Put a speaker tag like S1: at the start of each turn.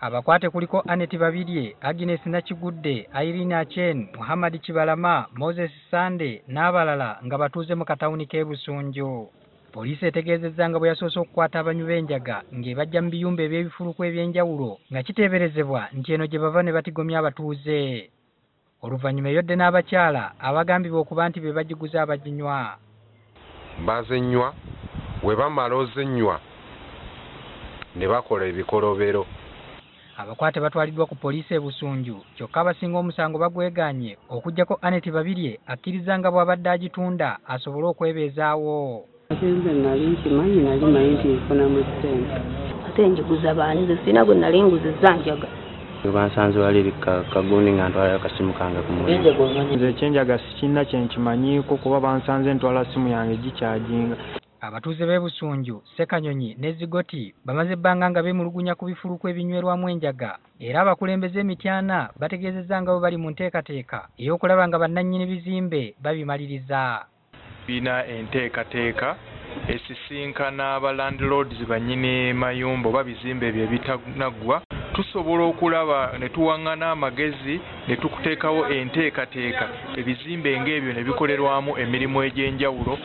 S1: Abakwate kuliko Annette Babirye, Agnes Nakigudde, Irene Achen, Muhammad Kibalama, Moses Sande n'abalala nga batuuze mu katawuni k'e Busunju. Poliisi etegeezezza nga bwe yasoose okukwata abanywi b'enjaga ng'ebajja mu biyumba eby'ebifuluko eby'enjawulo nga kiteeberezebwa nti eno gye bava ne batigomya abatuuze. Oluvannyuma eyodde n'abakyala abagambibwa okuba nti be bagiguza abaginywa.
S2: Bazenywa we bamala ozenywa ne bakola ebikolobero.
S1: Abakwate batwaliddwa ku poliisi e Busunju kyokka abasinga omusango bagweganye okuggyako Annette Babirye akkiriza nga bw'abadde agitunda asobole okwebeezaawo.
S3: Nali manyi nti nfunamu ssente. Ate njiguza baani nze sirina gwe nali nguzizza njaga.
S4: Bansanze wali kagundi nga ntwala akasimu kange ku mulimu.
S5: Nze ekyenjaga sikirina kye nkimanyiiko kuba bansanze ntwala simu yange gikyajinga.
S1: Abatuuze b'e Busunju, Ssekanyonyi ne Zigoti bamaze ebbanga nga beemulugunya ku bifuluko ebinywerwamu enjaga era abakulembeze emityana bategeezezza nga bo bali mu nteekateeka ey'okulaba nga bannannyini bizimbe babimaliriza.
S6: Bina enteekateeka esisinkana aba landlords bannyini mayumba oba bizimbe ebyo ebitanaggwa tusobola okulaba ne tuwaŋŋana amagezi ne tukuteekawo enteekateeka ebizimbe ng'ebyo ne bikolerwamu emirimu egy'enjawulo.